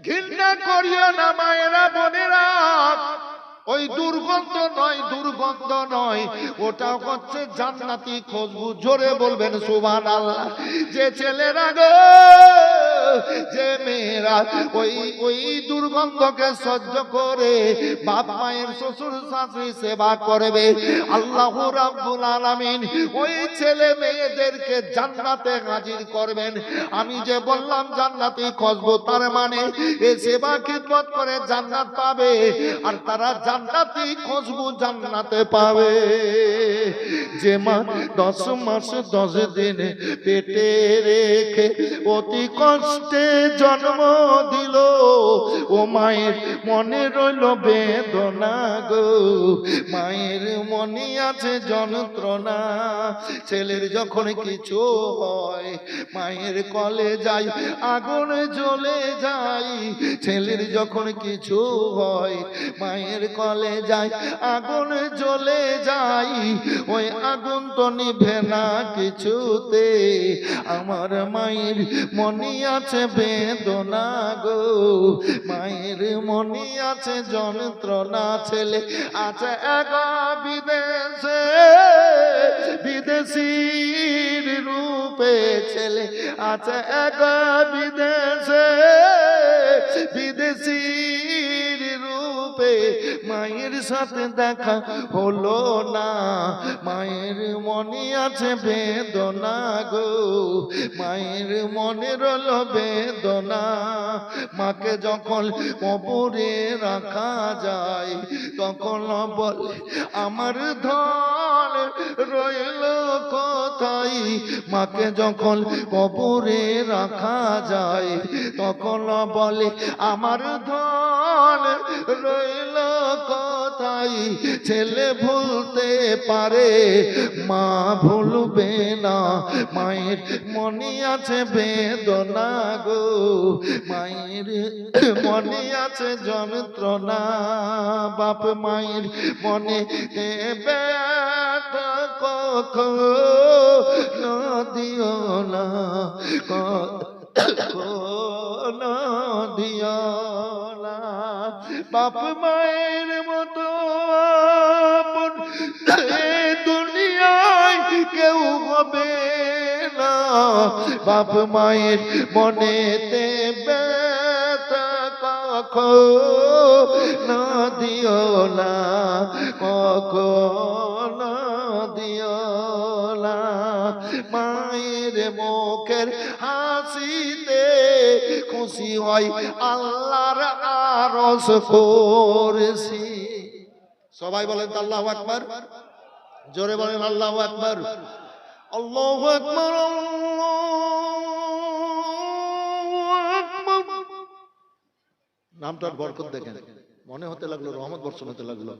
ঘৃণা করিও না মায়েরা বোনেরা, ওই দুর্গন্ধ নয়, দুর্গন্ধ নয়, ওটা হচ্ছে জান্নাতি খুশবু। জোরে বলবেন সুবহানাল্লাহ। যে ছেলেরা গো, যে মেয়েরা ওই দুর্গন্ধকে সহ্য করে বাপ মায়ের শ্বশুর শাশুড়ি সেবা করবে, আল্লাহ রাব্বুল আলামিন ওই ছেলে মেয়েদেরকে জান্নাতে হাজির করবেন। আমি যে বললাম জান্নাতি খুশবু, তার মানে এই সেবা খিদমত করে জান্নাত পাবে, আর তারা জান্নাতি খুশবু জান্নাতে পাবে। যে মা 10 মাস 10 দিন পেটে রেখে অতি কষ্টে জন্ম দিল, ও মায়ের মনে রইল বেদনা গো, মায়ের মনে আছে যন্ত্রণা। ছেলের যখন কিছু হয় মায়ের কলে যাই আগুন জ্বলে যায়, ছেলের যখন কিছু হয় মায়ের কলে যাই আগুন জ্বলে যায়, ওই আগুন তো নিভে না কিছুতে, আমার মায়ের মনে আছে বেদনা গো, মায়ের মনে আছে যন্ত্রণা। ছেলে আছে এক বিদেশে, বিদেশির রূপে, ছেলে আছে এক বিদেশে, বিদেশির রূপে, মায়ের সাথে দেখা হলো না, মায়ের মনে আছে বেদনা গো, মায়ের মনে রইল বেদনা। মাকে যখন কবরে রাখা যায় তখন বলে আমার ধন রইল কোথায়, মাকে যখন কবরে রাখা যায় তখন বলে আমার ধন রইল কোথায়। ছেলে ভুলতে পারে মা ভুলবে না, মায়ের মনে আছে বেদনা গো, মায়ের মনে আছে যন্ত্রণা। বাপ মায়ের মনে ব্যথা কখনো দিও না, কখনো দিও না। বাপ মায়ের মতো আপন দুনিয়ায় কেউ হবে না, বাপ মায়ের মনেতে ব্যথা কখনো দিও না, কখনো দিও না। মায়ের মুখের হাসিতে খুশি হয় আল্লাহর আরশ কুরসি। সবাই বলেন তো আল্লাহু আকবার, জোরে বলেন আল্লাহু আকবার, আল্লাহু আকবার, আল্লাহু আকবার। নামটার বরকত দেখেন, মনে হতে লাগলো রহমত বর্ষণ হতে লাগলো।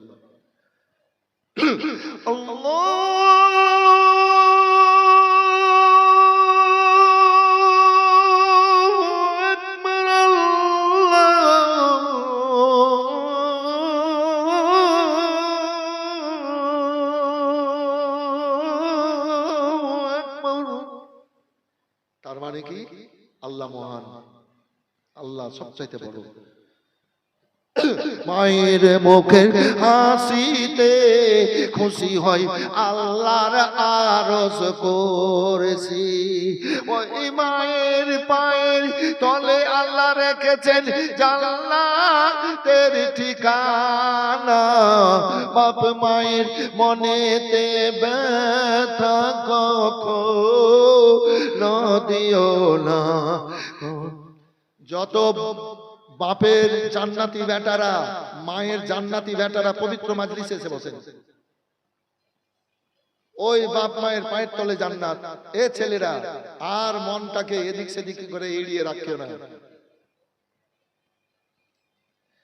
তার মানে কি আল্লাহ মহান, আল্লাহ সবচাইতে বড়। মায়ের মুখের হাসিতে খুশি হয় আল্লাহর আরশ কুরসি। ওই মায়ের পায়ের তলে আল্লাহ রেখেছেন জান্নাতের ঠিকানা। বাপ মায়ের মনেতে ব্যথা কখনো দিও না। যত বাপের জান্নাতি বেটারা, মায়ের জান্নাতি বেটারা পবিত্র মাজলিসে এসে বসেন, ওই বাপ মায়ের পায়ের তলে জান্নাত। এ ছেলেরা আর মনটাকে এদিক সেদিক করে এড়িয়ে রাখিও না।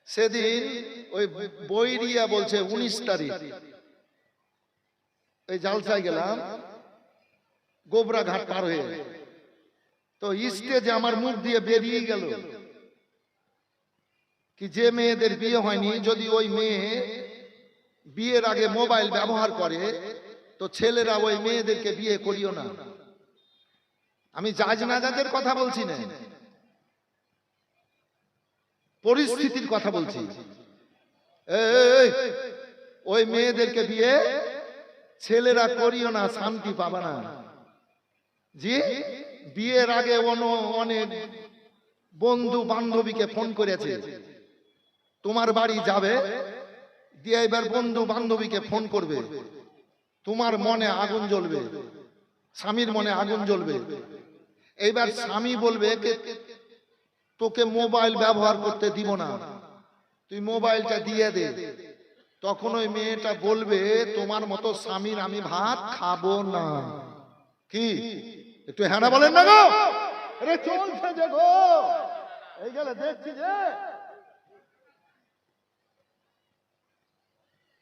সেদিন ওই বইরিয়া বলছে 19 তারিখ ওই জালসায় গেলাম, গোবরা ঘাট পার হয়ে, তো স্টেজে আমার মুখ দিয়ে বেরিয়ে গেল কি যে মেয়েদের বিয়ে হয়নি, যদি ওই মেয়ে বিয়ের আগে মোবাইল ব্যবহার করে তো ছেলেরা ওই মেয়েদেরকে বিয়ে করিও না। আমি জাজ নাজাজের কথা বলছি না, পরিস্থিতির কথা বলছি। এই ওই মেয়েদেরকে বিয়ে ছেলেরা করিও না, শান্তি পাবা না। জি, বিয়ের আগে অনেক বন্ধু বান্ধবীকে ফোন করেছে, তোমার বাড়ি যাবে দিয়ে এবার বন্ধু বান্ধবীকে ফোন করবে, তোমার মনে আগুন জ্বলবে, স্বামীর মনে আগুন জ্বলবে। এইবার স্বামী বলবে তোকে মোবাইল ব্যবহার করতে দিব না, তুই মোবাইলটা দিয়ে দে। তখন ওই মেয়েটা বলবে তোমার মতো স্বামীর আমি ভাত খাবো না। কি একটু হ্যাঁ বলেন না গো? আরে চলছে যে গো, এই গেলে দেখছি যে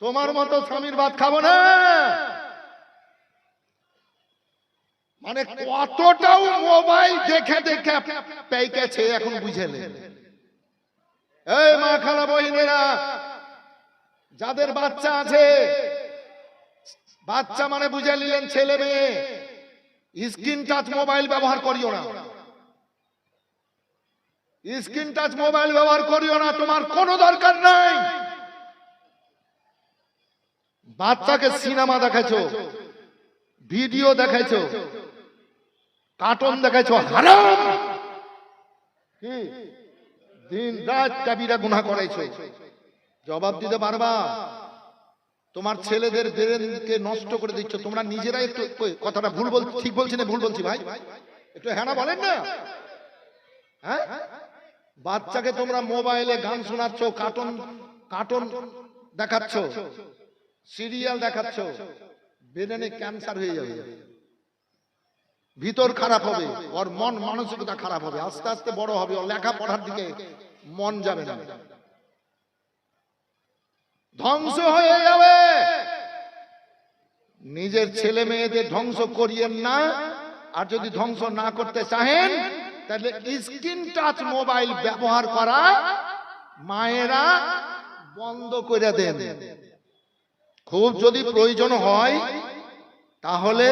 তোমার মতো স্বামীর ভাত খাবো না, মানে কতটাও মোবাইল দেখে দেখে পেকেছে এখন বুঝেলে। এই মা খালা বহিনেরা, যাদের বাচ্চা আছে, বাচ্চা মানে বুঝে নিলেন ছেলে মেয়ে, স্ক্রিন টাচ মোবাইল ব্যবহার করিও না, স্ক্রিন টাচ মোবাইল ব্যবহার করিও না, তোমার কোনো দরকার নাই। বাচ্চাকে সিনেমা দেখাইছো, ভিডিও দেখাইছো, কার্টুন দেখাইছো, হারাম। কি দিন রাত কাবিরা গুনাহ করাইছো, জবাব দিতে পারবা? তোমার ছেলেদের ব্রেনকে নষ্ট করে দিচ্ছ তোমরা নিজেরাই। একটু কথাটা ভুল বল, ঠিক বলছি না ভুল বলছি ভাই? একটু হ্যাঁ বলেন না। হ্যাঁ, বাচ্চাকে তোমরা মোবাইলে গান শোনাচ্ছ, কার্টুন দেখাচ্ছ, সিরিয়াল দেখাচ্ছ, ব্রেনে ক্যান্সার হয়ে যাবে, ভিতর খারাপ হবে, ওর মন মানসিকতা খারাপ হবে, আস্তে আস্তে বড় হবে, ওর লেখাপড়ার দিকে মন যাবে না, ধ্বংস হয়ে যাবে। নিজের ছেলে মেয়েদের ধ্বংস করিয়েন না, আর যদি ধ্বংস না করতে চাহেন তাহলে স্ক্রিন টাচ মোবাইল ব্যবহার করা মায়েরা বন্ধ করে দেন। খুব যদি প্রয়োজন হয় তাহলে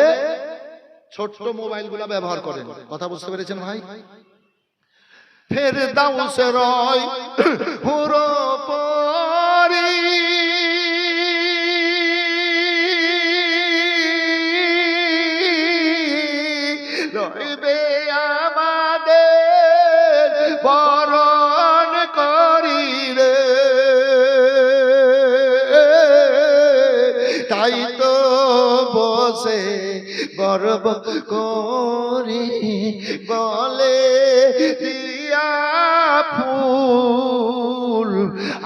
ছোট্ট মোবাইলগুলো ব্যবহার করেন। কথা বুঝতে পেরেছেন ভাই? ফেরদাউসে রয় হুরো পরি রইবে আমাদের বরণ করি রে, তাই তো বসে গর্ব করি বলে দিয়া ফুল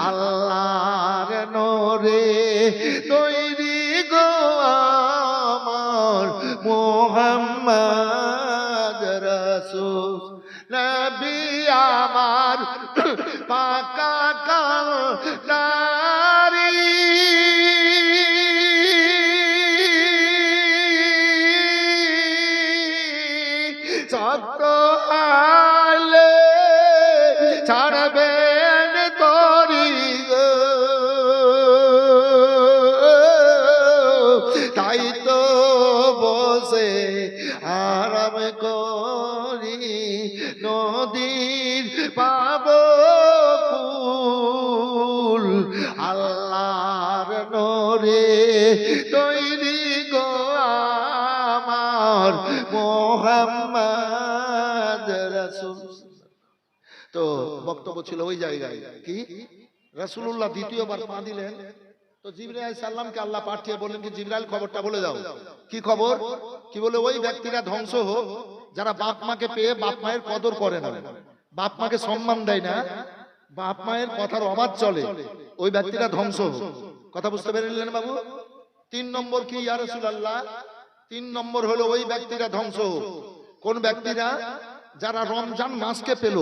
আল্লাহর নরে তৈরি গো আমার মুহাম্মদ রাসূল নবী আমার পাকা কালদারি সত্য আলে ছাড়বেন তরি গো, তাই তো বসে আরাম করি নদীর পাব কুল আল্লাহর নরে তৈরি গো আমার মুহাম্মদ রাসূল। তো বক্তব্য ছিল ওই জায়গায় কি রাসূলুল্লাহ দ্বিতীয়বার পা দিলেন, তো জিবরাইল আলাইহিস সালামকে আল্লাহ পাঠিয়ে বললেন কি জিবরাইল খবরটা বলে দাও। কি খবর? কি বলে? ওই ব্যক্তিরা ধ্বংস হোক যারা বাপ মাকে পেয়ে বাপ মায়ের কদর করে না, বাপ মাকে সম্মান দেয় না, বাপ মায়ের কথার অবাধ চলে, ওই ব্যক্তিরা ধ্বংস হোক। কথা বুঝতে পেরেছিলেন বাবু? 3 নম্বর কি ইয়া রাসূলুল্লাহ? 3 নম্বর হলো ওই ব্যক্তিরা ধ্বংস হোক। কোন ব্যক্তিরা? যারা রমজান মাসকে পেল,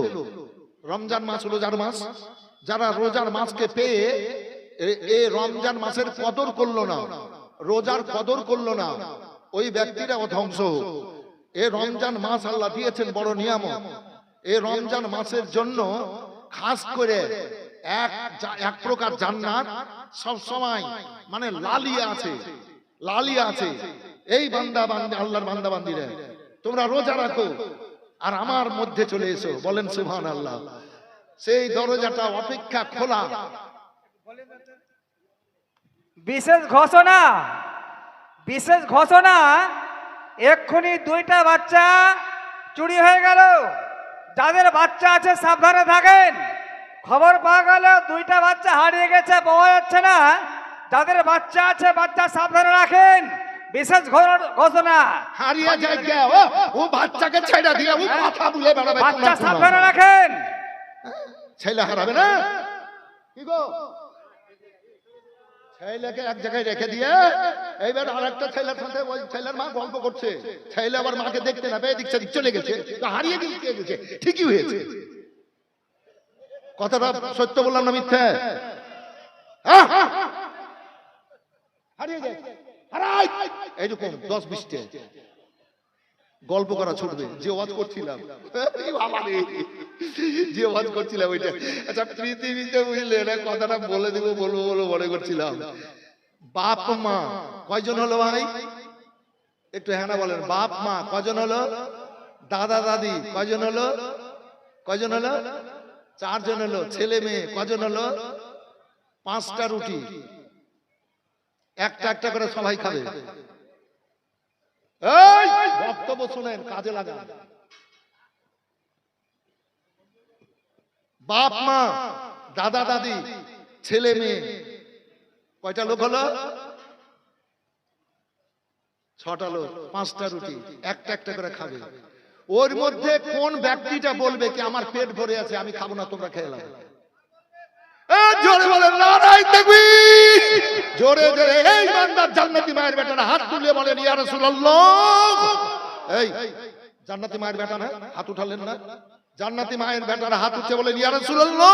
রমজান মাস হলো রোজার মাস, যারা রোজার মাসকে পেয়ে এই রমজান মাসের কদর করলো না, রোজার কদর করলো না, ওই ব্যক্তিরা ধ্বংস হোক। এই রমজান মাস আল্লাহ দিয়েছেন বড় নিয়ামত। এই রমজান মাসের জন্য খাস করে এক প্রকার জান্নাত সব সময় মানে লালিয়ে আছে, লালিয়ে আছে। এই বান্দা বান্দা আল্লাহর বান্দা বান্দিরা তোমরা রোজা রাখো আর আমার মধ্যে চলে এসো, বলেন সুবহানাল্লাহ। সেই দরজাটা অপেক্ষা খোলা। বিশেষ ঘোষণা, বিশেষ ঘোষণা, এক্ষুনি 2টা বাচ্চা চুরি হয়ে গেল। যাদের বাচ্চা আছে সাবধানে থাকেন। খবর পাওয়া গেল 2টা বাচ্চা হারিয়ে গেছে, পাওয়া যাচ্ছে না। যাদের বাচ্চা আছে বাচ্চা সাবধানে রাখেন। বিশেষ ঘোষণা, হারিয়ে যায় কে? ও বাচ্চাকে ছেড়ে দিয়ে ও কথা বলে বেড়াবে। বাচ্চা সাবধানে রাখেন। ছেলে হারাবে না কি গো? ছেলেকে এক জায়গায় রেখে দিয়ে এইবার আরেকটা ছেলের সাথে ওই ছেলের মা গল্প করছে। ছেলে আবার মাকে দেখতে না পেয়ে দিচ্ছে চলে গেছে, তো হারিয়ে গেছে। ঠিকই হয়েছে। কথাটা সত্য বললাম না মিথ্যে? হারিয়ে যায়, হারাই এইরকম 10-20টা গল্প করা ছুটবে। যে ওয়াজ করছিলাম, যে ওয়াজ করছিলাম ওইটা। আচ্ছা, পৃথিবীতে বুঝলে না, কথাটা বলে দিব বলবো মনে করছিলাম। বাপ মা কয়জন হলো ভাই? একটু হ্যাঁ না বলেন। বাপ মা কয়জন হলো? দাদা দাদি কয়জন হলো? কয়জন হলো? 4 জন হলো। ছেলে মেয়ে কয়জন হলো? 5টা রুটি, একটা একটা করে সবাই খাবে। এই বক্তব্য শুনেন, কাজে লাগান। বাপ মা দাদা দাদি ছেলে মেয়ে কয়টা লোক হলো? 6টা লোক, 5টা রুটি, একটা একটা করে খাবে। ওর মধ্যে কোন ব্যক্তিটা বলবে কি আমার পেট ভরে আছে, আমি খাবো না, তোমরা খেয়ে নাও? জোরে বলেন নারায়ে তাকবীর। জোরে জোরে এই বান্দার জান্নাতি মায়ের বেটারা হাত তুলে বলেন ইয়া রাসূলুল্লাহ। এই জান্নাতি মায়ের বেটা না, হাত উঠালেন না? জান্নাতি মায়ের বেটারা হাত উঠে বলেন ইয়া রাসূলুল্লাহ।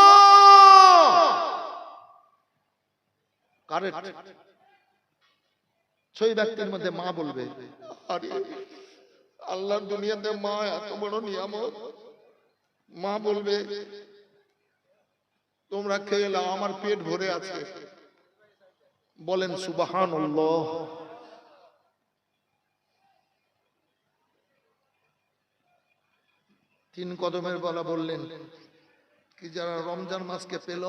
কারেক্ট। সেই ব্যক্তির মধ্যে মা বলবে, আরে আল্লাহর দুনিয়াতে মা এত বড় নিয়ামত। মা বলবে তোমরা খেয়ে নাও, আমার পেট ভরে আছে। বলেন সুবহানাল্লাহ। তিন কদমের বলা বললেন কি যারা রমজান মাসকে পেল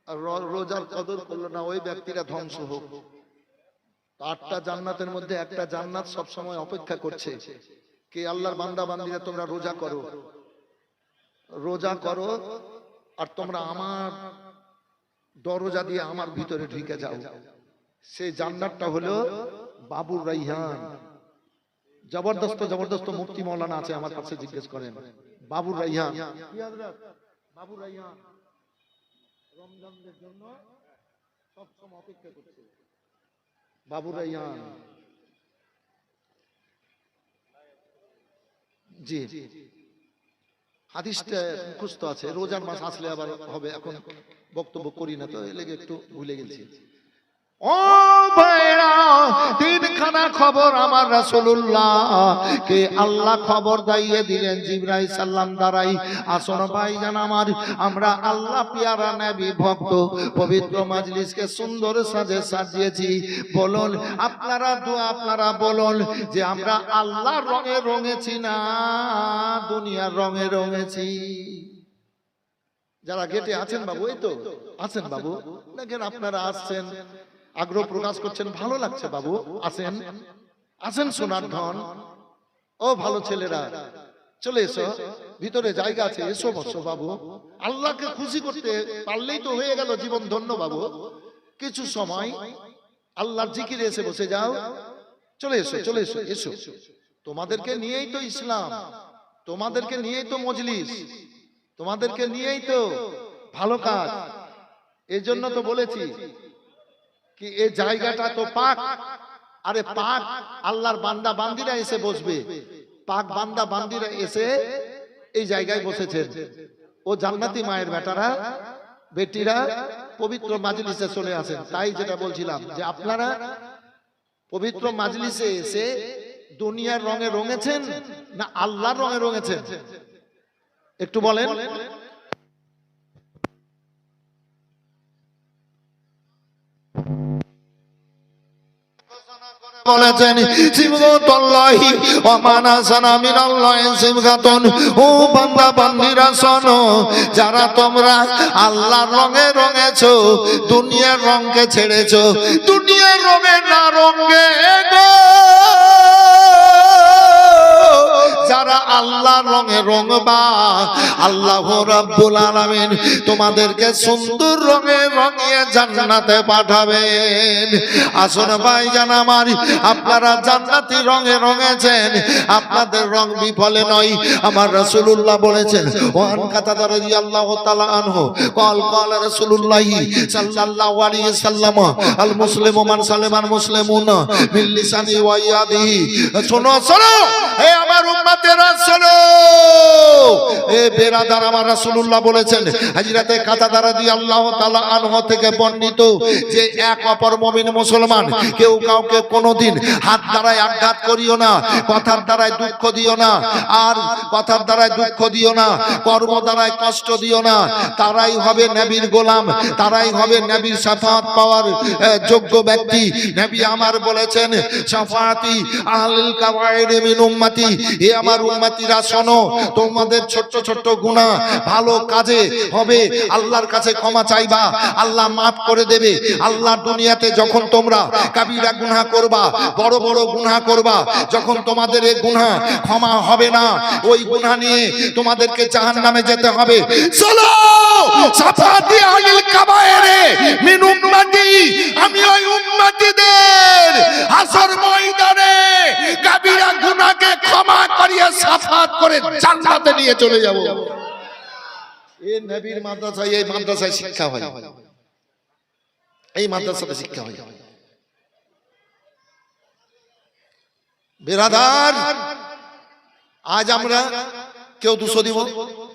আর রোজার কদর করলো না, ওই ব্যক্তিরা ধ্বংস হোক। 8টা জান্নাতের মধ্যে একটা জান্নাত সব সময় অপেক্ষা করছে। কে? আল্লাহর বান্দা বান্দীরা তোমরা রোজা করো, রোজা করো, আর তোমরা আমার দরজা দিয়ে আমার ভিতরে ঢুকে যাও। সেই জান্নাতটা হলো বাবুর রাইহান। জবরদস্ত জবরদস্ত মুফতি মাওলানা আছে, আমার কাছে জিজ্ঞেস করেন। বাবুর রাইহান, বাবুর রাইহান রমজানদের জন্য সবসময় অপেক্ষা করছে। বাবুর রাইহান, জি হাদিসটা মুখস্থ আছে। রোজার মাস আসলে আবার হবে, এখন বক্তব্য করি না তো, এই লেগে একটু ভুলে গেছি। ও ভাইরা, তিনখানা খবর আমার রাসূলুল্লাহ কে আল্লাহ খবর দিয়ে দিলেন জিবরাইল সাল্লাম দ্বারাই। আসুন ভাইজান আমার, আমরা আল্লাহ পিয়ারা নবী ভক্ত পবিত্র মাজলিসকে সুন্দর সাজে সাজিয়েছি। বলুন আপনারা দোয়া, আপনারা বলুন যে আমরা আল্লাহর রঙে রঙেছি না দুনিয়ার রঙে রঙেছি? যারা গেটে আছেন বাবু, এই তো আছেন বাবু, দেখেন আপনারা আসছেন, আগ্রহ প্রকাশ করছেন, ভালো লাগছে বাবু। আসেন আসেন সোনার ধন, ও ভালো ছেলেরা চলে এসো, ভিতরে জায়গা আছে, এসো বসো বাবু। আল্লাহকে খুশি করতে পারলেই তো হয়ে গেল জীবন ধন্য বাবু। কিছু সময় আল্লাহর জিকিরে এসে বসে যাও। চলে এসো চলে এসো এসো। তোমাদেরকে নিয়েই তো ইসলাম, তোমাদেরকে নিয়েই তো মজলিস, তোমাদেরকে নিয়েই তো ভালো কাজ। এই জন্য তো বলেছি কি এই জায়গাটা তো পাক। আরে পাক আল্লাহর বান্দা বান্দিরা এসে বসবে, পাক বান্দা বান্দিরা এসে এই জায়গায় বসেছেন। ও জান্নাতি মায়ের বেটারা বেটিরা পবিত্র মাজলিসে চলে আসেন। তাই যেটা বলছিলাম যে আপনারা পবিত্র মাজলিসে এসে দুনিয়ার রঙে রঙেছেন না আল্লাহর রঙে রঙেছেন? একটু বলেন। বলেছেন সিবগাতুল্লাহি ওয়া মান আহসানা মিনাল্লাহি সিবগাতুন। ও বান্দা বান্দীরা শোনো, যারা তোমরা আল্লাহর রঙে রঙেছো, দুনিয়ার রঙকে ছেড়েছো, দুনিয়ার রঙে না রঙে গো, যারা আল্লাহর রঙে রঙবা, আল্লাহ রাব্বুল আলামিন তোমাদেরকে সুন্দর রঙে রঙিয়ে জান্নাতে পাঠাবেন। আসুন ভাইজান আমার, আপনারা জান্নাতি রঙে রঙেছেন, আপনাদের রং বিফলে নয়। আমার রাসূলুল্লাহ বলেছেন, ওয়ান কাতাদা রাদিয়াল্লাহু তাআলা আনহু قال قال رسول الله صلى الله عليه وسلم المسلم من سلم المسلمون من لسانه ويده। শোনো শোনো হে আমার উম্মতেরা শোনো, এ বেরাদার, আমার রাসূলুল্লাহ বলেছেন, হযরতে কাতাদা রাদিয়াল্লাহু তাআলা আনহু থেকে বর্ণিত, যে এক অপর মুমিন মুসলমান কেউ কাউকে কোনোদিন হাত দ্বারাই আঘাত করিও না, কথার দ্বারাই দুঃখ দিও না, আর কথার দ্বারাই দুঃখ দিও না, কর্ম দ্বারাই কষ্ট দিও না। তারাই হবে নবীর গোলাম, তারাই হবে নবীর শাফাআত পাওয়ার যোগ্য ব্যক্তি। নবী আমার বলেছেন, শাফাআতি আহলুল কাবায়ের মিন উম্মতি। এ আমার উম্মতিরা শোনো, তোমাদের ছোট ছোট গুনাহ ভালো কাজে হবে, আল্লাহর কাছে ক্ষমা চাইবা, আল্লাহ মাফ করে দেবে। আল্লাহ দুনিয়াতে যখন তোমরা কাবিরা গুনাহ করবা, বড় বড় গুনাহ করবা, যখন তোমাদের এই গুনাহ ক্ষমা হবে না, ওই গুনাহ নিয়ে তোমাদেরকে জাহান্নামে যেতে হবে। চলো শাফাআতি আহলুল কাবায়ের মিন উম্মতি, আমি ওই উম্মতিদের হাসর ময়দানে কাবিরা গুনাহকে ক্ষমা করিয়ে শাফাআত করে জান্নাতে নিয়ে চলে যাব। এই নবীর মাদ্রাসায়, এই মাদ্রাসায় শিক্ষা হয়, এই মাদ্রাসাতে শিক্ষা হয়। বেরাদার, আজ আমরা কেউ 200 দিব,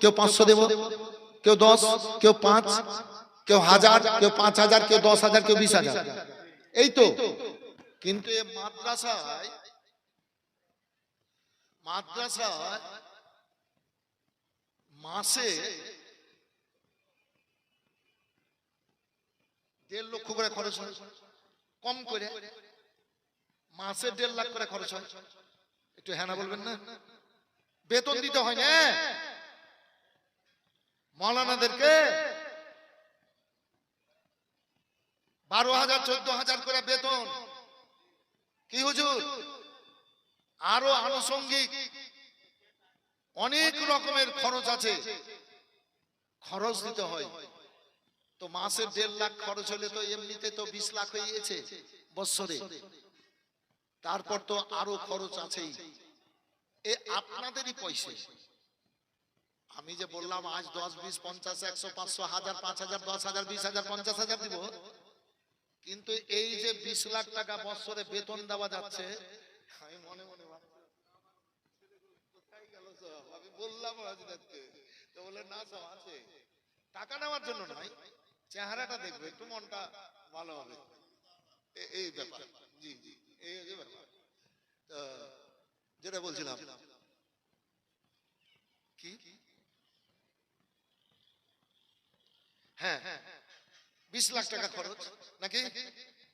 কেউ 500 দেব, কেউ 10, কেউ 5, কেউ 1000, কেউ 5000, কেউ 10,000, কেউ 20,000, এই তো। কিন্তু এই মাদ্রাসায় মাসে 1.5 লক্ষ করে খরচ হয়, কম করে মাসে 1.5 লাখ করে খরচ হয়। একটু হ্যাঁ না বলবেন না? বেতন দিতে হয় না মাওলানাদেরকে, 12,000 14,000 করে বেতন। কি হুজুর, আরো আনুষঙ্গিক অনেক রকমের খরচ আছে, খরচ দিতে হয়। তো মাসে 1.5 লাখ খরচ হলে তো এমনিতে তো 20 লাখ হয়ে গেছে বছরে, তারপর তো আরো খরচ আছেই। এ আপনাদেরই পয়সা। আমি যে বললাম আজ 10, 20, 50, 100, 500, 1000, 5000, 10,000, 20,000, 50,000 দিব, কিন্তু এই যে 20 লাখ টাকা বছরে বেতন দেওয়া যাচ্ছে, আমি মনে মনে ভাবছি কোথায় গেল সব। আমি বললাম হাজিরাতে, তো বলে না সব আছে, টাকা নেওয়ার জন্য নয়, চেহারাটা দেখবে, একটু মনটা ভালো হবে, এই ব্যাপার। জি জি, এই যে ব্যাপার। যেটা বলছিলাম কি, হ্যাঁ 20 লাখ টাকা খরচ নাকি,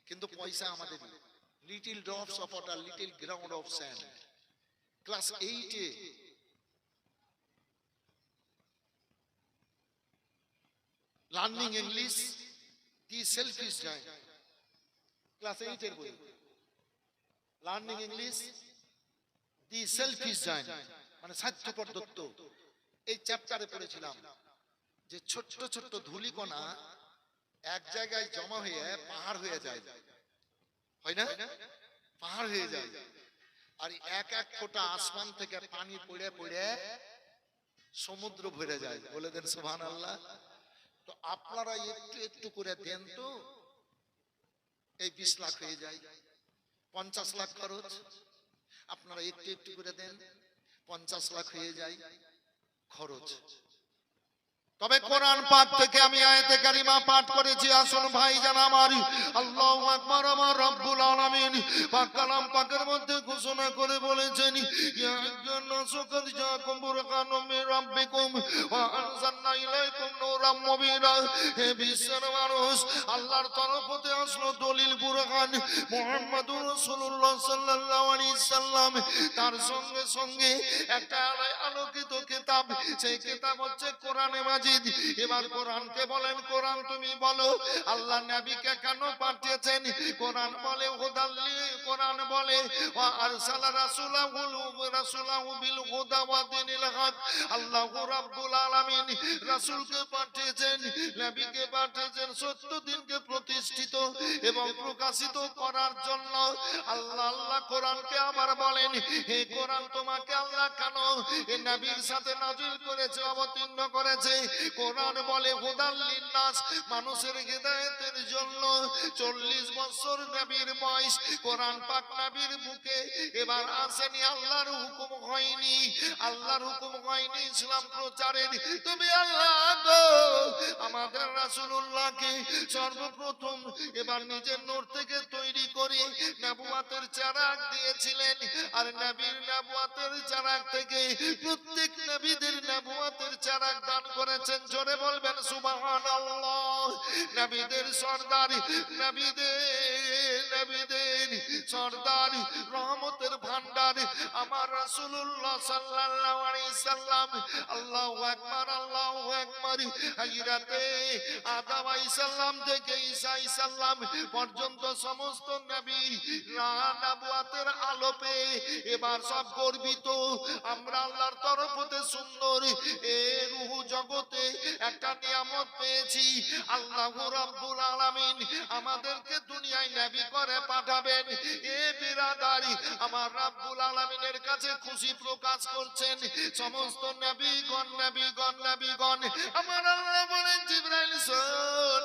কিন্তু পয়সা আমাদের। Little drops of water, little ground of sand. Class 8 এ learning English the selfish giant, class 8 এর বই, learning English the selfish giant, মানে স্বার্থপর দত্ত। এই চ্যাপ্টারে পড়েছিলাম যে ছোট্ট ছোট্ট ধূলিকণা এক জায়গায় জমা হয়ে পাহাড় হয়ে যায়, হয় না? পাহাড় হয়ে যায়। আর এক এক ফোঁটা আসমান থেকে পানি পড়ে পড়ে সমুদ্র ভরে যায়। বলে দেন সুবহানাল্লাহ। তো আপনারা একটু একটু করে দেন তো, এই 20 লাখ হয়ে যায়, 50 লাখ খরচ। আপনারা একটু একটু করে দেন, 50 লাখ হয়ে যায় খরচ। তবে কোরআন পাক থেকে আমি আয়াতে কারিমা পাঠ করেছি। আসুন ভাইজান আমার, আল্লাহু আকবার। আমার রব্বুল আলামিন পাক কালাম পাকের মধ্যে ঘোষণা করে বলেছেন, ইয়া আইয়ুহান-নাসু কাদ জাআকুম বুরহানুম মির রাব্বিকুম ওয়া আনজালনা ইলাইকুম নূরাম মুবিনা। হে বিশ্বের মানুষ, আল্লাহর তরফ হতে আসলো দলিল, বুরহান, মুহাম্মাদুর রাসূলুল্লাহ সাল্লাল্লাহু আলাইহি সাল্লাম, তার সঙ্গে সঙ্গে একটা আলোকিত কিতাব। সেই কিতাব হচ্ছে কোরআনে মাজিদ। এবার কোরআনকে বলেন, কোরআন তুমি বলো আল্লাহ নবীকে কেন পাঠিয়েছেন? কোরআন বলে হুদাল্লি, কোরআন বলে ওয়া আরসালা রাসূলাহু বিল হুদা ওয়া দীনিল হক। আল্লাহু রাব্বুল আলামিন রাসূলকে পাঠিয়েছেন, নবীকে পাঠিয়েছেন সত্য দিনকে প্রতিষ্ঠিত এবং প্রকাশিত করার জন্য। আল্লাহ কোরআনকে আবার বলেন, হে কোরআন তোমাকে আল্লাহ কেন এই নবীর সাথে নাজিল করেছে, অবতীর্ণ করেছে? কোরআন বলে হুদাল লিন্নাস, মানুষের হিদায়াতের জন্য। 40 বছর নবীর বয়স, কোরআন পাক নবীর বুকে এবার আসেনি, আল্লাহর হুকুম হয়নি, আল্লাহর হুকুম হয়নি ইসলাম প্রচারের। তুমি আল্লাহ গো আমাদের রাসূলুল্লাহকে সর্বপ্রথম এবার নিজের নূর থেকে তৈরি করে নবুয়াতের চারাক দিয়েছিলেন। আর নবীর নবুয়াতের চারাক থেকে প্রত্যেক নবীদের নবুয়াতের চারাক দান করেছেন। জোরে বলবেন সুবহানাল্লাহ। নবীদের সরদার, নবীদের সরদার, রহমতের ভান্ডার আমার রাসূলুল্লাহ সাল্লাল্লাহু আলাইহি সাল্লাম। আল্লাহু আকবার, আল্লাহু আকবার। হযরতে আদম আলাইহিস সালাম থেকে ঈসা আলাইহিস সালাম পর্যন্ত সমস্ত নবী নবুয়াতের আলো পেয়ে এবার সব গর্বিত। আমরা আল্লাহর তরফ হতে সুন্দর এ রূহ জগতে একটা নিয়ামত পেয়েছি। আল্লাহু রাব্বুল আলামিন আমাদেরকে দুনিয়ায় নবী করে পাঠাবেন। এ বিরাদারি আমার রাব্বুল আলামিনের কাছে খুশি প্রকাশ করছেন সমস্ত নবীগণ। আমার আল্লাহ বলেন, জিবরাইল শোন,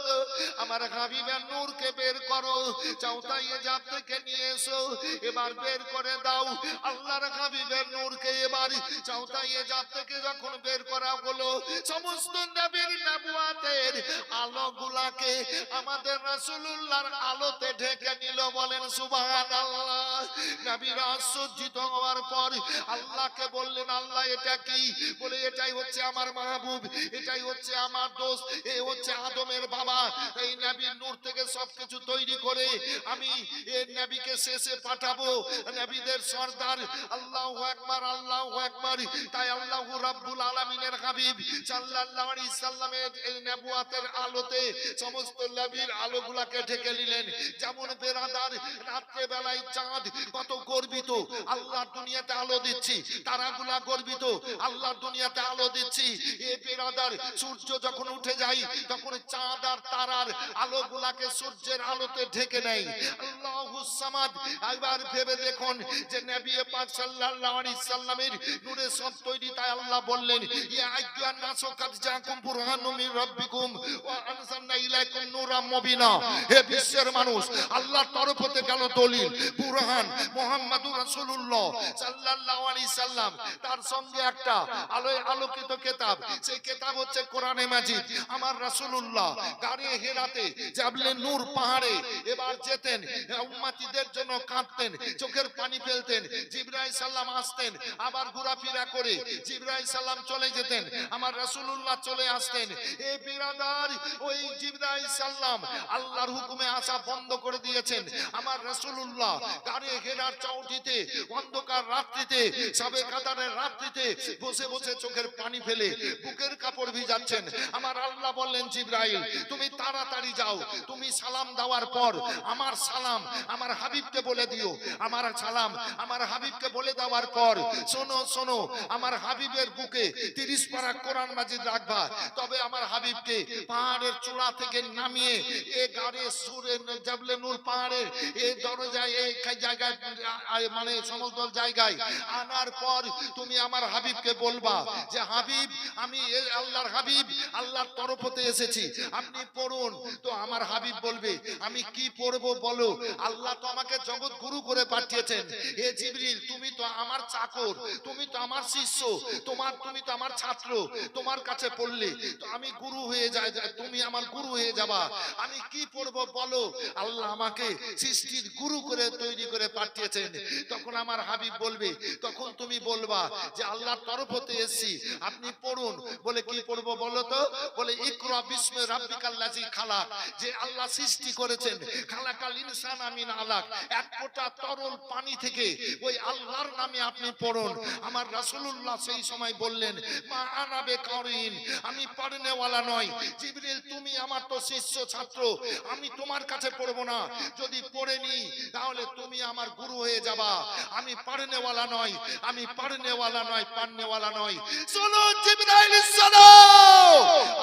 আমার হাবিবের নূরকে বের করো, চাউতাইয়ে জাত থেকে নিয়ে এসো, এবার বের করে দাও। আল্লাহর হাবিবের নূরকে এবার চাউতাইয়ে জাত থেকে যখন বের করা হলো, সমস্ত নবীর নবুয়াতের আলোগুলাকে আমাদের রাসূলুল্লাহর আলোতে ঢেকে নিল। বলেন সুবহানাল্লাহ। নবীরা আশ্চর্যিত হওয়ার পর আল্লাহকে বললেন, আল্লাহ এটা কি? বলে এটাই হচ্ছে আমার মাহবুব, এটাই হচ্ছে আমার দোস্ত, এই হচ্ছে আদমের বাবা। এই নবীর নূর থেকে সবকিছু তৈরি করে আমি এই নবীকে শেষে পাঠাবো, নবীদের সরদার। আল্লাহু আকবার, আল্লাহু আকবার। তাই আল্লাহু রাব্বুল আলামিনের হাবিব সাল্লাল্লাহু আলাইহি সাল্লামের এই নবুয়াতের আলোতে সমস্ত নবীর আলোগুলাকে ঢেকে নিলেন। যেমন বেরাদার রাত্রে বেলায় চাঁদ কত গর্বিত, আল্লাহর দুনিয়াতে আলো দিচ্ছি, তারাগুলা গর্বিত, আল্লাহর দুনিয়াতে আলো দিচ্ছি। এ বেরাদার সূর্য যখন উঠে যায় তখন চাঁদ আর তারার আলোগুলাকে সূর্যের আলোতে ঢেকে নেয়। আল্লাহুস সামাদ। একবার ভেবে দেখুন যে নবী পাক সাল্লাল্লাহু আলাইহি সাল্লামের নূরে সব তৈরি। তাই আল্লাহ বললেন, ইয়া আইয়ুহান নাসু কাদ জাআকুম বুরহানুম মির রাব্বিকুম ওয়া আনজালনা ইলাইকুম নূরাম মুবিনা। হে বিশ্বের মানুষ, আল্লাহর তরফ হতে গেল দলিল, বুরহান, মুহাম্মাদুর রাসূলুল্লাহ সাল্লাল্লাহু আলাইহি সাল্লাম, তার সঙ্গে একটা আলোকিত কিতাব। সেই কিতাব হচ্ছে কোরআনে মাজিদ। আমার রাসূলুল্লাহ গাড়ি হেরাতে জাবলে নূর পাহাড়ে এবার যেতেন, উম্মতিদের জন্য কাঁদতেন, চোখের পানি ফেলতেন। জিবরাইল সাল্লাম আসতেন, আবার ঘোরাফেরা করে জিবরাইল সাল্লাম চলে যেতেন, আমার রাসূলুল্লাহ চলে আসতেন। এই বিরাদার ওই জিবরাইল সাল্লাম আল্লাহর হুকুমে আসা বন্ধ করে দিয়েছেন। আমার রাসূলুল্লাহ গাড়ি হেরার চৌকিতে অন্ধকার রাত্রিতে, সবে কাতারের রাত্রিতে বসে বসে চোখের পানি ফেলে বুকের কাপড় ভিজাচ্ছেন। আমার আল্লাহ বললেন, জিবরাইল তুমি তাড়াতাড়ি যাও, তুমি সালাম দেওয়ার পর আমার সালাম আমার হাবিবকে বলে দিও। আমার সালাম আমার হাবিবকে বলে দেওয়ার পর শোনো শোনো, আমার হাবিবের বুকে 30 পারা কোরআন মাজিদ রাখবা। তবে আমার হাবিবকে পাহাড়ের চূড়া থেকে আমাকে নামিয়ে এ গাড়ে সুরে জাবলে নূর পাহাড়ে এই দরজায় এই জায়গায় মানে সমতল জায়গায় আনার পর তুমি আমার হাবিবকে বলবা যে হাবিব আমি আল্লাহর হাবিব, আল্লাহর তরফ হতে এসেছি, আপনি পড়ুন। তো আমার হাবিব বলবে আমি কি পড়বো বলো, আল্লাহ তো আমাকে জগৎ গুরু করে পাঠিয়েছেন। হে জিবরিল তুমি তো আমার চাকর, তুমি তো আমার শিষ্য, তুমি তো আমার ছাত্র, তোমার কাছে পড়লে তো আমি গুরু হয়ে যাই, তুমি আমার গুরু হয়ে যাবা, আমি কি পড়বো বলো। আল্লাহ আমাকে সৃষ্টির গুরু করে তৈরি করে পাঠিয়েছেন। তখন আমার হাবিব বলবে, তখন তুমি বলবা যে আল্লাহর তরফ হতে এসেছি, আপনি পড়ুন। বলে কি পড়বো বলো তো, বলে ইকরা বিস্মি রাব্বিকাল্লাযী খালাক, যে আল্লাহ সৃষ্টি করেছেন, খালাকাল ইনসানা মিন আলাক, এক ফোঁটা তরল পানি থেকে ওই আল্লাহর নামে আপনি পড়ুন। আমার রাসূলুল্লাহ সেই সময় বললেন মা আনা বেকারিন, আমি পড়নেওয়ালা নয়। জিবরিল তুমি আমার তো শিষ্য ছাত্র, আমি তোমার কাছে পড়বো না, যদি পড়ে নি তাহলে তুমি আমার গুরু হয়ে যাবা। আমি পড়নেওয়ালা নয়, আমি পড়নেওয়ালা নয়, পড়নেওয়ালা নয়। শোনো জিবরাইল শোনো,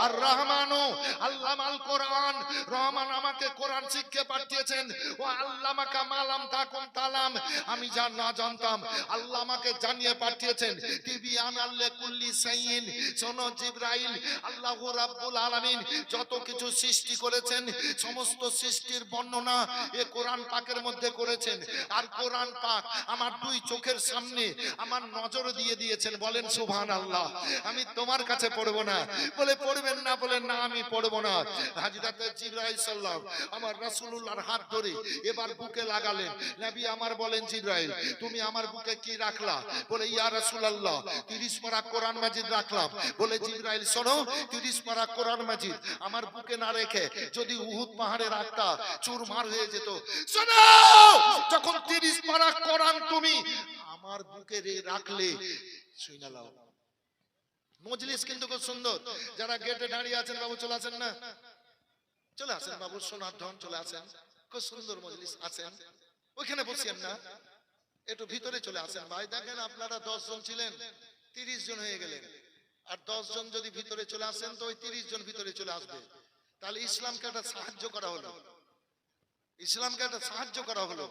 আর রহমানু আল্লামাল কোরআন, রহমান আমাকে কোরআন শিক্ষা পাঠিয়েছেন। ও আল্লামাকা মালাম তাকুম তালাম, আমি যা না জানতাম আল্লাহ আমাকে জানিয়ে পাঠিয়েছেন। তিবিয়ানাল লিকুল্লি শাইইন, শোনো জিবরাইল, আল্লাহু রাব্বুল আলামিন যত কিছু সৃষ্টি করেছেন সমস্ত সৃষ্টির বর্ণনা এ কোরআন পাকের মধ্যে করেছেন। আর কোরআন পাক আমার দুই চোখের সামনে আমার নজর দিয়ে দিয়েছেন। বলেন সুবহানাল্লাহ। আমি তোমার কাছে পড়বো না। বলে পড়বেন না, বলেন না আমি পড়বো না। হযরত জিবরাইল সাল্লাল্লাহু আমার রাসূলুল্লাহর হাত ধরে এবার বুকে লাগালেন। নবী আমার বলেন জিবরাইল তুমি আমার বুকে কি রাখলা? বলে ইয়া রাসূলুল্লাহ 30 পারা কোরআন মাজিদ রাখলাম। বলে জিবরাইল শোনো, 30 পারা কোরআন মাজিদ আমার বুকে না রেখে যদি উহুদ পাহাড়ে রাখতা চুরমার হয়ে যেত। শোনো, যখন 30 পারা কোরআন তুমি আমার বুকে রাখলে, শুনে নাও। মজলিস কিন্তু খুব সুন্দর। যারা গেটে দাঁড়িয়ে আছেন বাবু চলে আসেন না, চলে আসেন বাবু, সোনার ধন চলে আসেন। খুব সুন্দর মজলিস আছেন, ওইখানে বসিয়েন না, একটু ভিতরে চলে আসেন। ভাই দেখেন আপনারা 10 জন ছিলেন, 30 জন হয়ে গেলেন। আর 10 জন যদি ভিতরে চলে আসেন তো ওই 30 জন ভিতরে চলে আসবে। তাহলে ইসলামকে একটা সাহায্য করা হলো, ইসলামকে একটা সাহায্য করা হলো।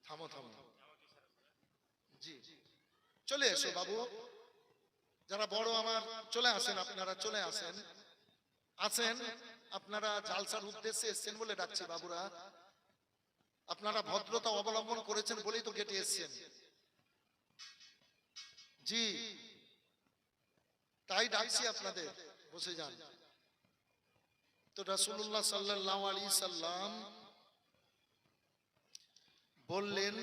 থামো থামো, জি চলে এসো বাবু, যারা বড় আমার চলে আসেন, আপনারা চলে আসেন। আছেন আপনারা জালসার উদ্দেশ্যে এসেছেন বলে ডাকছি বাবুরা, আপনারা ভদ্রতা অবলম্বন করেছেন বলেই তো গেটে এসেছেন। জি তাই ডাকছি আপনাদের, বসে যান। তো রাসূলুল্লাহ সাল্লাল্লাহু আলাইহি সাল্লাম বললেন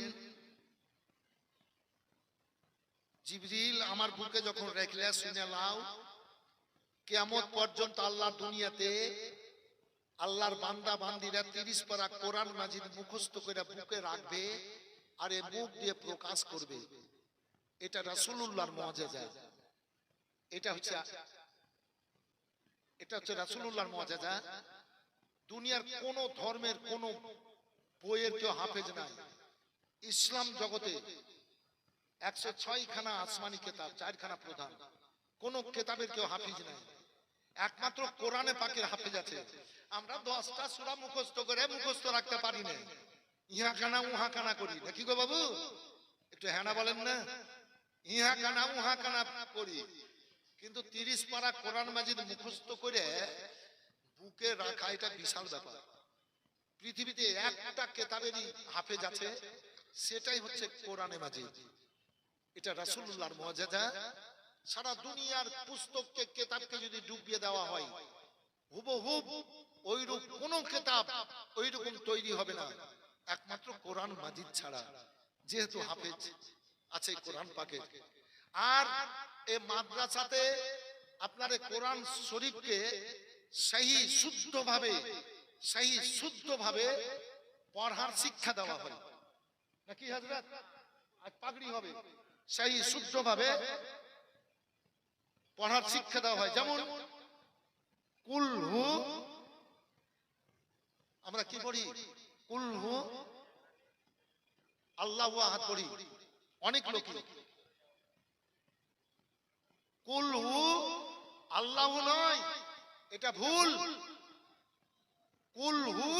জিবরিল আমার বুকে যখন রাখলে শুনে নাও, কিয়ামত পর্যন্ত আল্লাহ দুনিয়াতে আল্লাহর বান্দা বান্দীরা 30 পারা কোরআন মাজিদ মুখস্থ করে বুকে রাখবে আর এ মুখ দিয়ে প্রকাশ করবে। এটা রাসূলুল্লাহর মুআজিজা, এটা হচ্ছে রাসূলুল্লাহর মুআজিজা। দুনিয়ার কোন ধর্মের কোন বইয়ের কেউ হাফেজ নাই। ইসলাম জগতে 106 খানা আসমানি কিতাব, 4 খানা প্রধান, কোন কিতাবের কেউ হাফিজ নাই, একমাত্র কোরআনে পাকের হাফেজ আছে। আমরা 10টা সূরা মুখস্থ করে মুখস্থ রাখতে পারি না, ইহা কানা উহা কানা করি নাকি গো বাবু? একটু হ্যাঁ না বলেন না, ইহা কানা উহা কানা করি। কিন্তু 30 পারা কোরআন মাজিদ মুখস্থ করে বুকে রাখা এটা বিশাল ব্যাপার। পৃথিবীতে একটা কিতাবেরই হাফেজ আছে, সেটাই হচ্ছে কোরআনে মাজিদ। এটা রাসূলুল্লাহর মুআজিজা। সারা দুনিয়ার পুস্তককে কিতাবকে যদি ডুবিয়ে দেওয়া হয়, হুবহুব ওইরূপ কোন কিতাব ওইরকম তৈরি হবে না একমাত্র কোরআন মাজিদ ছাড়া, যেহেতু হাফেজ আছে কোরআন পাকে। আর এই মাদ্রাসাতে আপনার কোরআন শরীফকে সহি শুদ্ধভাবে পড়ার শিক্ষা দেওয়া হয় নাকি হযরত? আজ পাগড়ি হবে, সহি শুদ্ধভাবে পড়ার শিক্ষা দেওয়া হয়। যেমন কুল হু, আমরা কি পড়ি? কুল হু আল্লাহু আহাদ পড়ি অনেক লোকই। কুল হু আল্লাহ নয়, এটা ভুল। কুল হু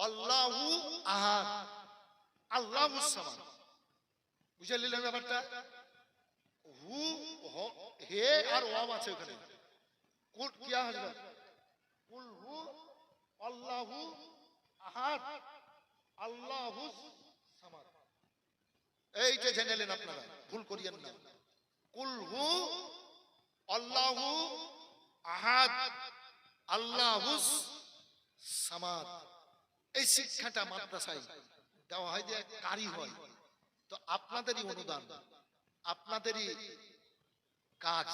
আল্লাহু আহাদ, আল্লাহুস সামাদ। বুঝে নিলেন ব্যাপারটা? হু হে আর ওয়াম আছে ওখানে। কুল কিয়া হযরত, কুল হু আল্লাহু আহাদ আল্লাহুস সামাদ। এইটা জেনে নেন আপনারা, ভুল করিয়েন না। কুল হু আল্লাহু আহাদ আল্লাহুস সামাদ। এই শিক্ষাটা মাদ্রাসায় দেওয়া হয়, যে কারি হয়। তো আপনাদেরই অনুদান, আপনাদেরই কাজ।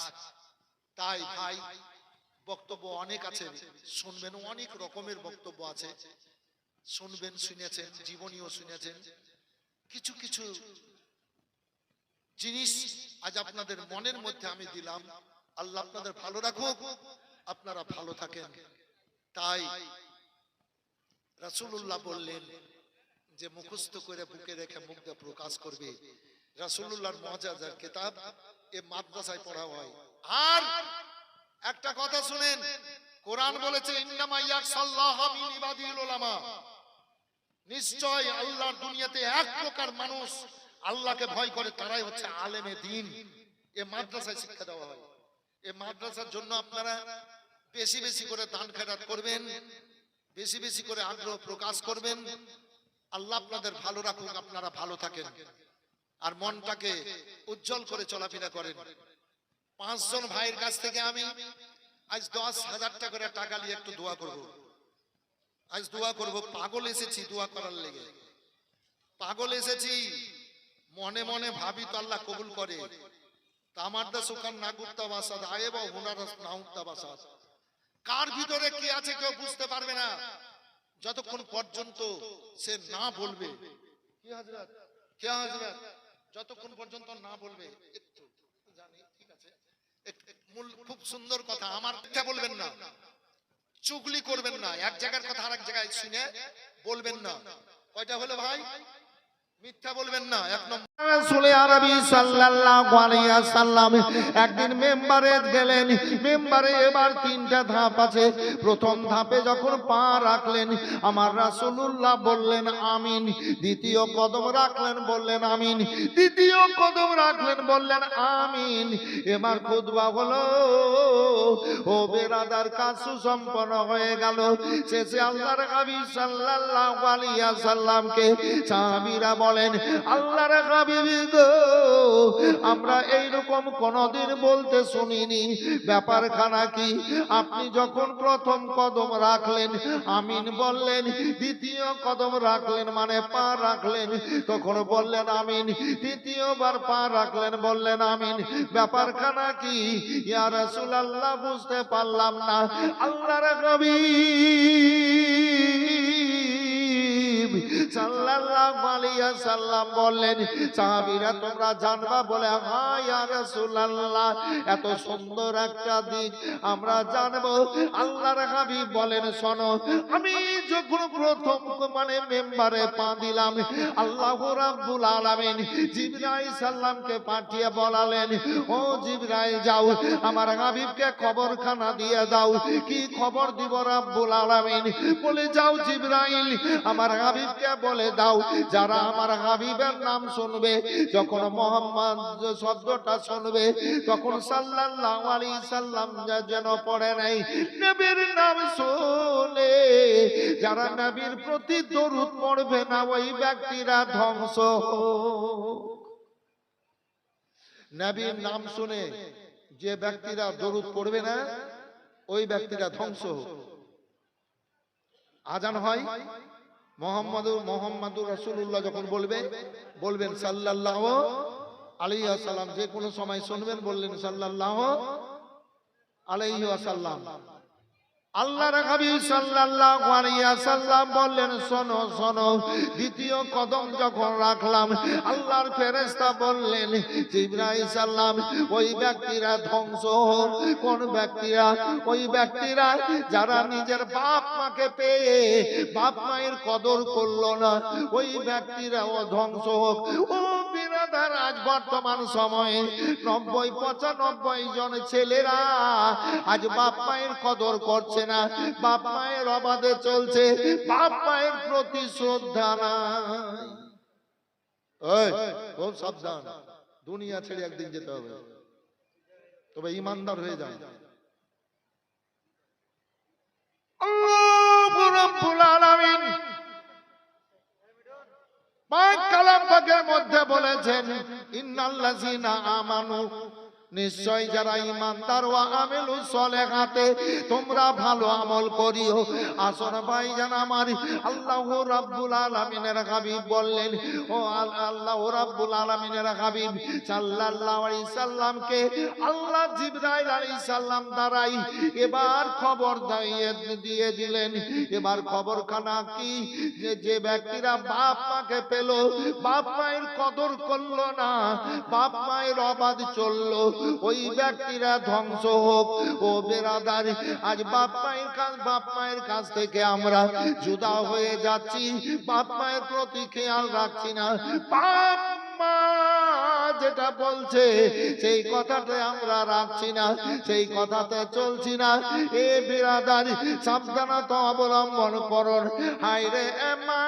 তাই ভাই, বক্তব্য অনেক আছে, শুনবেন, অনেক রকমের বক্তব্য আছে, শুনবেন, শুনেছেন, জীবনীও শুনেছেন। কিছু কিছু জিনিস আজ আপনাদের মনের মধ্যে আমি দিলাম। আল্লাহ আপনাদের ভালো রাখুক, আপনারা ভালো থাকেন। তাই রাসূলুল্লাহ বললেন যে মুখস্থ করে বুকে রেখে মুখ দিয়ে প্রকাশ করবে। রাসূলুল্লাহর মুআজিজার কিতাব এ মাদ্রাসায় পড়া হয়। আর একটা কথা শুনেন, কোরআন বলেছে ইন্নামা ইয়াখশাল্লাহ মিন ইবাদিল উলামা। নিশ্চয় আল্লাহর দুনিয়াতে এক প্রকার মানুষ আল্লাহকে ভয় করে, তারাই হচ্ছে আলেমে দ্বীন। এ মাদ্রাসায় শিক্ষা দেওয়া হয়। এ মাদ্রাসার জন্য আপনারা বেশি বেশি করে দান খেরাত করবেন, বেশি বেশি করে আগ্রহ প্রকাশ করবেন। আল্লাহ আপনাদের ভালো রাখুক, আপনারা ভালো থাকেন, আর মনটাকে উজ্জ্বল করে চলাফেরা করেন। 5 জন ভাইয়ের কাছ থেকে আমি আজ 10,000 টাকা করে টাকা নিয়ে একটু দোয়া করব। আজ দোয়া করব। পাগল এসেছি দোয়া করার লেগে, পাগল এসেছি। মনে মনে ভাবি তো আল্লাহ কবুল করে। তামারদা সুকান নাগুত্তা বাসাদ আয়েবা হুনারাস নাউত্তা বাসাদ। কার ভিতরে কি আছে কেউ বুঝতে পারবে না যতক্ষণ পর্যন্ত সে না বলবে। কি হযরত, কি হযরত, যতক্ষণ পর্যন্ত না বলবে। একটু জানি, ঠিক আছে, মূল খুব সুন্দর কথা। আমার মিথ্যা বলবেন না, চুগলি করবেন না, এক জায়গার কথা আরেক জায়গায় শুনে বলবেন না। কয়টা হলো ভাই? মিথ্যা বলবেন না। এক নম্বর, রাসূল আরবি সাল্লাল্লাহু আলাইহি ওয়াসাল্লাম একদিন মেম্বারে গেলেন। মেম্বারে এবার 3টা ধাপ আছে। প্রথম ধাপে যখন পা রাখলেন, আমার রাসূলুল্লাহ বললেন আমিন। দ্বিতীয় কদম রাখলেন, বললেন আমিন। তৃতীয় কদম রাখলেন, বললেন আমিন। এবার খুতবা হলো। ও বেরাদার, কাজ সুসম্পন্ন হয়ে গেল। শেষে আল্লাহর হাবিব সাল্লাল্লাহু আলাইহি ওয়াসাল্লামকে সাহাবীরা বলেন, আল্লাহর হাবিব গো, আমরা এইরকম কোনদিন বলতে শুনিনি, ব্যাপারখানা কি? আপনি যখন প্রথম কদম রাখলেন আমিন বললেন, দ্বিতীয় কদম রাখলেন মানে পা রাখলেন তখন বললেন আমিন, তৃতীয়বার পা রাখলেন বললেন আমিন, ব্যাপারখানা কি? ইয়া রাসূলুল্লাহ, বুঝতে পারলাম না। আল্লাহর হাবিব সাল্লাল্লাহু আলাইহি ওয়াসাল্লাম বললেন, সাহাবীরা তোমরা জানবা? বলে হ্যাঁ ইয়া রাসূলুল্লাহ, এত সুন্দর একটা দিক আমরা জানবো। আল্লাহর হাবিব বলেন, শোনো, আমি যখন প্রথম মানে মেম্বারে পা দিলাম, আল্লাহ রাব্বুল আলামিন জিবরাইল সাল্লামকে পাঠিয়ে বলালেন, ও জিবরাইল যাও আমার হাবিবকে খবরখানা দিয়ে দাও। কি খবর দিব রাব্বুল আলামিন? বলে যাও জিবরাইল আমার হাবিবকে বলে দাও, যারা আমার হাবিবের নাম শুনবে, যখন মুহাম্মদ শব্দটা শুনবে, তখন সাল্লাল্লাহু আলাইহি সাল্লাম যেন পড়ে নাই, নবীর নাম শুনে যারা নবীর প্রতি দরুদ পড়বে না, ওই ব্যক্তিরা ধ্বংস হোক। নবীর নাম শুনে যে ব্যক্তিরা দরুদ পড়বে না, ওই ব্যক্তিরা ধ্বংস হোক। আজান হয়, মুহাম্মাদুর রাসূলুল্লাহ যখন বলবেন সাল্লাল্লাহু আলাইহি ওয়াসাল্লাম, যে কোনো সময় শুনবেন, বললেন সাল্লাল্লাহু আলাইহি ওয়াসাল্লাম। আল্লাহর হাবিব সাল্লাল্লাহু আলাইহি ওয়াসাল্লাম বললেন, শোনো শোনো, দ্বিতীয় কদম যখন রাখলাম, আল্লাহর ফেরেশতা বললেন জিবরাইল সাল্লাম, ওই ব্যক্তিরা ধ্বংস হোক। কোন ব্যক্তিরা? ওই ব্যক্তিরা যারা নিজের বাপ মাকে পেয়ে বাপ মায়ের কদর করলো না, ওই ব্যক্তিরাও ধ্বংস হোক। ও বিরাদার আজ বর্তমান সময়ে 90-95 জন ছেলেরা আজ বাপ মায়ের কদর করছে না, বাপ মায়ের অবাধে চলছে, বাপ মায়ের প্রতি শ্রদ্ধা নাই। ওই খুব সাবধান, দুনিয়া ছেড়ে একদিন যেতে হবে, তবে ইমানদার হয়ে যায়। আল্লাহু রাব্বুল আলামিন পাক কালাম পাকের মধ্যে বলেছেন, ইন্নাল্লাযীনা আমানু, নিশ্চয় যারা ঈমানদার, ওয়া আমিলুস সলিহাতে, তোমরা ভালো আমল করিও। আসর ভাইজান আমার, আল্লাহু রাব্বুল আলামিনের হাবিব বললেন, ও আল্লাহু রাব্বুল আলামিনের হাবিব সাল্লাল্লাহু আলাইহি সাল্লামকে আল্লাহ জিবরাইল আলাইহিস সালাম দ্বারাই এবার খবর দিয়ে দিলেন। এবার খবরখানা কি, যে ব্যক্তিরা বাপ মাকে পেল, বাপ মায়ের কদর করলো না, বাপ মায়ের অবাধ চললো, ওই ব্যক্তিরা ধ্বংস হোক। ও বেরাদার, আজ বাপ মায়ের কাছ থেকে আমরা জুদা হয়ে যাচ্ছি, বাপ মায়ের প্রতি খেয়াল রাখছি না, বাপ মা যেটা বলছে সেই কথাতে আমরা রাখছি না, সেই কথাতে চলছি না। এ বেরাদার, সাবধানতা অবলম্বন করুন। হায় রে মা,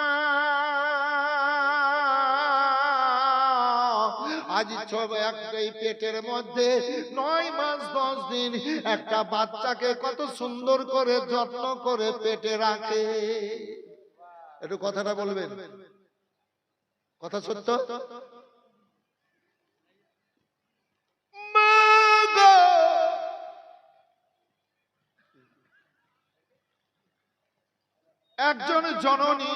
আজ এই পেটের মধ্যে 9 মাস 10 দিন একটা বাচ্চাকে কত সুন্দর করে যত্ন করে পেটে রাখে। একটু কথাটা বলবেন, কথা সত্য? একজন জননী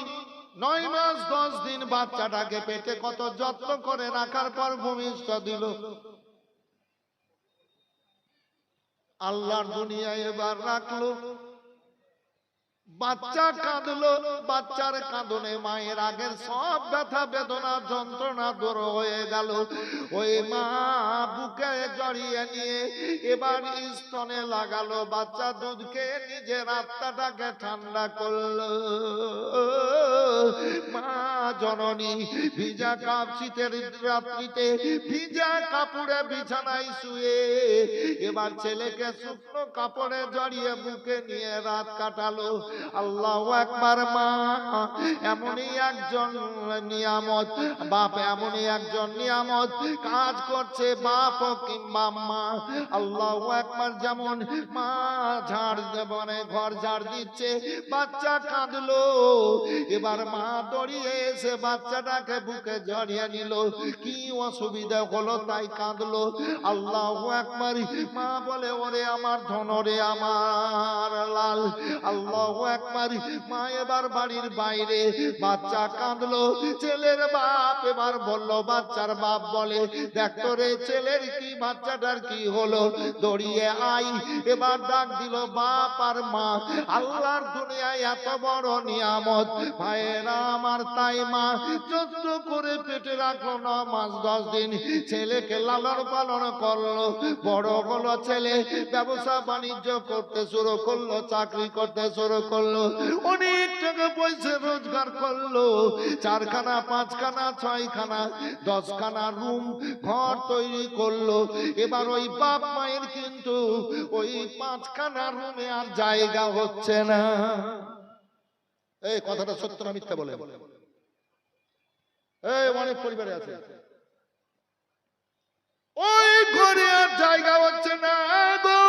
9 মাস 10 দিন বাচ্চাটাকে পেটে কত যত্ন করে রাখার পর ভূমিষ্ঠ দিল। আল্লাহর দুনিয়ায় এবার রাখলো, বাচ্চা কাঁদলো, বাচ্চার কাঁদনে মায়ের আগের সব ব্যথা বেদনা যন্ত্রণা দূর হয়ে গেল। ওই মা বুকে জড়িয়ে নিয়ে এবার স্তনে লাগালো, বাচ্চা দুধ খেয়ে নিজের আত্মাটাকে ঠান্ডা করলো। মা জননী ভিজা কাপ শীতের রাত্রিতে ভিজা কাপড়ে বিছানায় শুয়ে এবার ছেলেকে শুকনো কাপড়ে জড়িয়ে বুকে নিয়ে রাত কাটালো। আল্লাহু আকবার। মা এমনই একজন নিয়ামত, বাপ এমনই একজন নিয়ামত, কাজ করছে বাপ কিংবা মা। আল্লাহু আকবার। যেমন মা ঝাড় মানে ঘর ঝাড় দিচ্ছে, বাচ্চা কাঁদলো, এবার মা দৌড়িয়ে এসে বাচ্চাটাকে বুকে জড়িয়ে নিল। কি অসুবিধা হলো তাই কাঁদলো। আল্লাহু আকবার। মা বলে, ওরে আমার ধন, রে আমার লাল। আল্লাহু আকবার। মা এবার বাড়ির বাইরে, বাচ্চা কাঁদলো, ছেলের বাপ এবার বলল, বাচ্চার বাপ বলে, দেখ তো রে ছেলের কি, বাচ্চাটার কি হলো, দৌড়িয়ে আই। এবার ডাক দিল বাপ আর মা। আল্লাহর দুনিয়ায় এত বড় নিয়ামত ভাইয়েরা আমার, তাই মা যত্ন করে পেটে রাখলো 9 মাস 10 দিন, ছেলেকে লালন পালন করলো, বড় হলো ছেলে, ব্যবসা বাণিজ্য করতে শুরু করলো, চাকরি করতে শুরু করলো, অনেক টাকা পয়সা রোজগার করলো, 4খানা 5খানা 6খানা 10খানা রুম ঘর তৈরি করলো। এবার ওই বাপ মায়ের কিন্তু ওই 5খানা রুমে আর জায়গা হচ্ছে না। এই কথাটা সত্য না মিথ্যা বলে? এই অনেক পরিবারে আছে, ওই ঘরে আর জায়গা হচ্ছে না গো।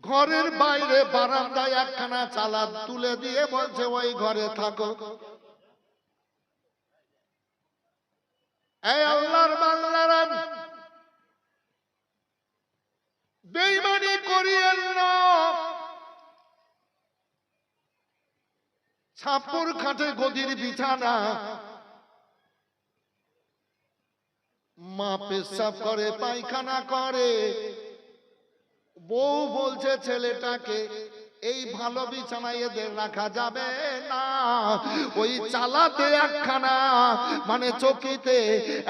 ঘরের বাইরে বারান্দায় 1খানা চালা তুলে দিয়ে বলছে, ওই ঘরে থাকো। এই আল্লাহর বান্দারা, বেঈমানি করিয়েন না। ছাপ্পর খাটে গদির বিছানা, মা পেশাব করে পায়খানা করে, বউ বলছে ছেলেটাকে, এই ভালো বিছানায় এদের রাখা যাবে না, ওই চালাতে 1খানা মানে চকিতে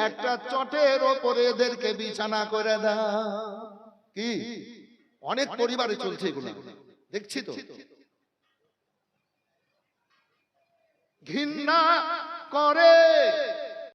একটা চটের ওপরে এদেরকে বিছানা করে দাও। কি অনেক পরিবারে চলছে এগুলো, দেখছি তো। ঘৃণা করে